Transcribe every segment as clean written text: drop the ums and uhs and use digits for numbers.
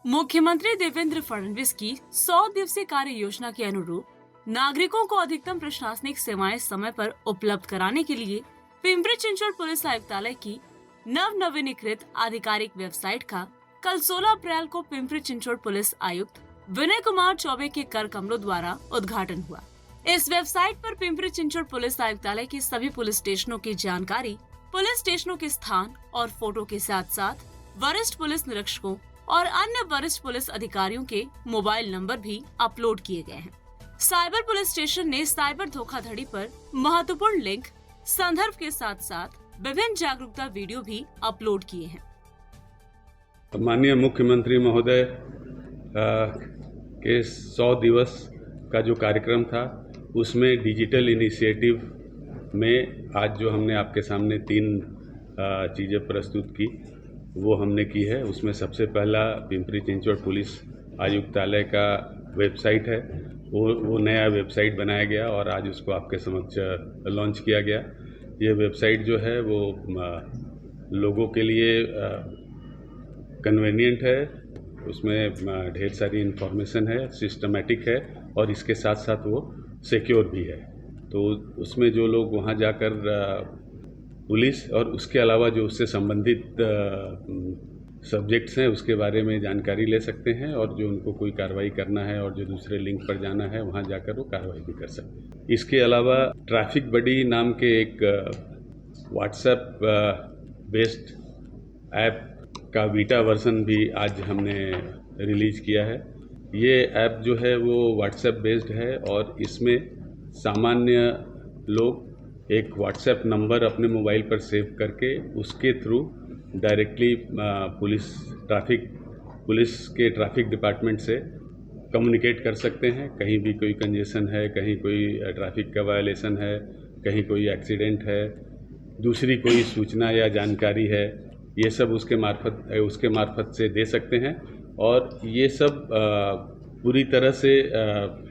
मुख्यमंत्री देवेंद्र फडणवीस की 100 दिवसीय कार्य योजना के अनुरूप नागरिकों को अधिकतम प्रशासनिक सेवाएं समय पर उपलब्ध कराने के लिए पिंपरी चिंचवड पुलिस आयुक्तालय की नवनवीनीकृत आधिकारिक वेबसाइट का कल 16 अप्रैल को पिंपरी चिंचवड पुलिस आयुक्त विनय कुमार चौबे के कर कमलों द्वारा उद्घाटन हुआ। इस वेबसाइट पर पिंपरी चिंचवड पुलिस आयुक्तालय के सभी पुलिस स्टेशनों की जानकारी, पुलिस स्टेशनों के स्थान और फोटो के साथ साथ वरिष्ठ पुलिस निरीक्षकों और अन्य वरिष्ठ पुलिस अधिकारियों के मोबाइल नंबर भी अपलोड किए गए हैं। साइबर पुलिस स्टेशन ने साइबर धोखाधड़ी पर महत्वपूर्ण लिंक, संदर्भ के साथ साथ विभिन्न जागरूकता वीडियो भी अपलोड किए हैं। माननीय मुख्यमंत्री महोदय के 100 दिवस का जो कार्यक्रम था उसमें डिजिटल इनिशिएटिव में आज जो हमने आपके सामने 3 चीज़ें प्रस्तुत की वो हमने की है। उसमें सबसे पहला पिंपरी चिंचवड पुलिस आयुक्तालय का वेबसाइट है, वो नया वेबसाइट बनाया गया और आज उसको आपके समक्ष लॉन्च किया गया। ये वेबसाइट जो है वो लोगों के लिए कन्वीनियंट है, उसमें ढेर सारी इन्फॉर्मेशन है, सिस्टमेटिक है और इसके साथ साथ वो सिक्योर भी है। तो उसमें जो लोग वहाँ जाकर पुलिस और उसके अलावा जो उससे संबंधित सब्जेक्ट्स हैं उसके बारे में जानकारी ले सकते हैं और जो उनको कोई कार्रवाई करना है और जो दूसरे लिंक पर जाना है वहाँ जाकर वो कार्रवाई भी कर सकते हैं। इसके अलावा ट्रैफिक बडी नाम के एक व्हाट्सएप बेस्ड ऐप का बीटा वर्जन भी आज हमने रिलीज किया है। ये ऐप जो है वो व्हाट्सएप बेस्ड है और इसमें सामान्य लोग एक व्हाट्सएप नंबर अपने मोबाइल पर सेव करके उसके थ्रू डायरेक्टली पुलिस के ट्रैफिक डिपार्टमेंट से कम्युनिकेट कर सकते हैं। कहीं भी कोई कंजेशन है, कहीं कोई ट्रैफिक का वायलेशन है, कहीं कोई एक्सीडेंट है, दूसरी कोई सूचना या जानकारी है, ये सब उसके मार्फत से दे सकते हैं। और ये सब पूरी तरह से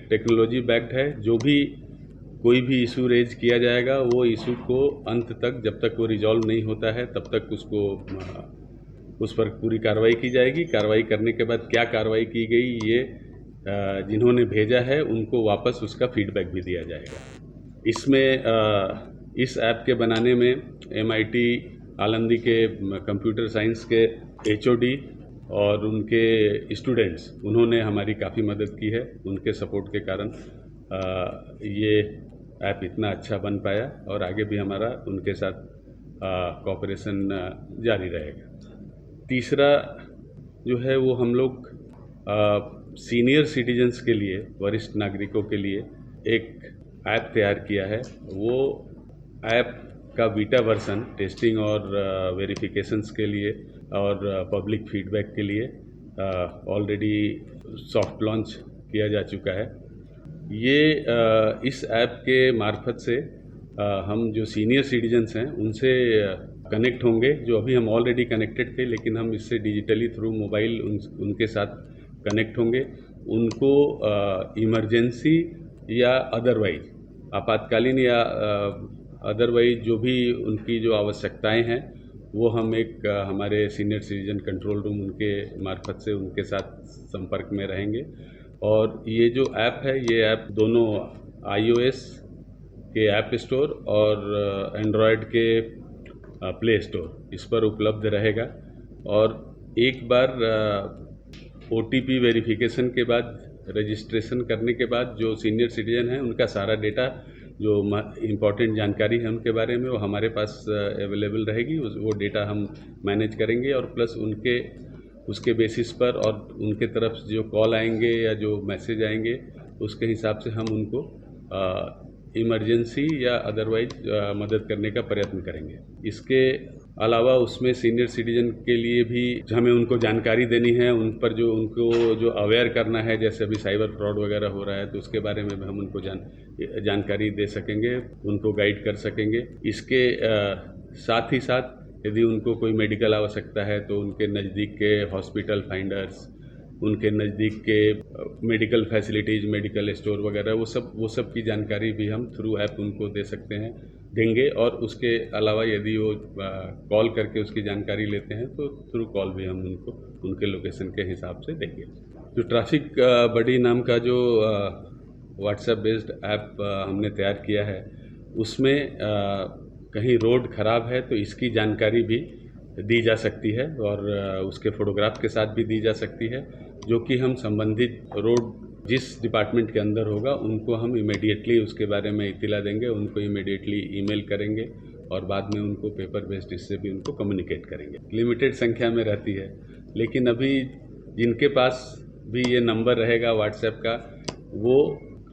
टेक्नोलॉजी बैक्ड है। जो भी कोई भी इशू रेज किया जाएगा वो इशू को अंत तक, जब तक वो रिजॉल्व नहीं होता है तब तक उस पर पूरी कार्रवाई की जाएगी। कार्रवाई करने के बाद क्या कार्रवाई की गई ये जिन्होंने भेजा है उनको वापस उसका फीडबैक भी दिया जाएगा। इसमें इस ऐप के बनाने में MIT आलंदी के कंप्यूटर साइंस के HOD और उनके स्टूडेंट्स, उन्होंने हमारी काफ़ी मदद की है। उनके सपोर्ट के कारण ये ऐप इतना अच्छा बन पाया और आगे भी हमारा उनके साथ कोऑपरेशन जारी रहेगा। तीसरा जो है वो हम लोग सीनियर सिटीजन्स के लिए, वरिष्ठ नागरिकों के लिए एक ऐप तैयार किया है। वो ऐप का बीटा वर्जन टेस्टिंग और वेरिफिकेशंस के लिए और पब्लिक फीडबैक के लिए ऑलरेडी सॉफ्ट लॉन्च किया जा चुका है। ये इस ऐप के मार्फत से हम जो सीनियर सिटीजन्स हैं उनसे कनेक्ट होंगे, जो अभी हम ऑलरेडी कनेक्टेड थे, लेकिन हम इससे डिजिटली थ्रू मोबाइल उनके साथ कनेक्ट होंगे। उनको इमरजेंसी या अदरवाइज, आपातकालीन या अदरवाइज जो भी उनकी जो आवश्यकताएं हैं वो हम एक हमारे सीनियर सिटीजन कंट्रोल रूम उनके मार्फत से उनके साथ संपर्क में रहेंगे। और ये जो ऐप है, ये ऐप दोनों iOS के ऐप स्टोर और एंड्रॉयड के प्ले स्टोर इस पर उपलब्ध रहेगा। और एक बार OTP वेरिफिकेशन के बाद, रजिस्ट्रेशन करने के बाद जो सीनियर सिटीजन हैं उनका सारा डेटा, जो इम्पोर्टेंट जानकारी है उनके बारे में, वो हमारे पास अवेलेबल रहेगी। वो डेटा हम मैनेज करेंगे और प्लस उसके बेसिस पर और उनके तरफ से जो कॉल आएंगे या जो मैसेज आएंगे उसके हिसाब से हम उनको इमरजेंसी या अदरवाइज मदद करने का प्रयत्न करेंगे। इसके अलावा उसमें सीनियर सिटीजन के लिए भी हमें उनको जानकारी देनी है, उन पर जो उनको जो अवेयर करना है, जैसे अभी साइबर फ्रॉड वगैरह हो रहा है तो उसके बारे में भी हम उनको जानकारी दे सकेंगे, उनको गाइड कर सकेंगे। इसके साथ ही साथ यदि उनको कोई मेडिकल आवश्यकता है तो उनके नज़दीक के हॉस्पिटल फाइंडर्स, उनके नज़दीक के मेडिकल फैसिलिटीज़, मेडिकल स्टोर वगैरह वो सब की जानकारी भी हम थ्रू ऐप उनको दे सकते हैं। देंगे और उसके अलावा यदि वो कॉल करके उसकी जानकारी लेते हैं तो थ्रू कॉल भी हम उनको उनके लोकेशन के हिसाब से देंगे। जो ट्रैफिक बडी नाम का जो व्हाट्सएप बेस्ड ऐप हमने तैयार किया है उसमें कहीं रोड ख़राब है तो इसकी जानकारी भी दी जा सकती है और उसके फोटोग्राफ के साथ भी दी जा सकती है, जो कि हम संबंधित रोड जिस डिपार्टमेंट के अंदर होगा उनको हम इमीडिएटली उसके बारे में इत्तला देंगे, उनको इमीडिएटली ईमेल करेंगे और बाद में उनको पेपर बेस्ड इससे भी उनको कम्युनिकेट करेंगे। लिमिटेड संख्या में रहती है, लेकिन अभी जिनके पास भी ये नंबर रहेगा व्हाट्सएप का, वो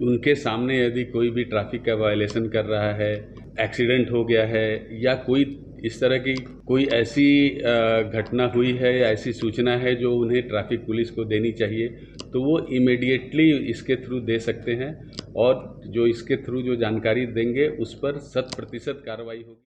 उनके सामने यदि कोई भी ट्रैफिक का वायलेशन कर रहा है, एक्सीडेंट हो गया है या कोई इस तरह की कोई ऐसी घटना हुई है या ऐसी सूचना है जो उन्हें ट्रैफिक पुलिस को देनी चाहिए, तो वो इमीडिएटली इसके थ्रू दे सकते हैं और जो इसके थ्रू जो जानकारी देंगे उस पर 100% कार्रवाई होगी।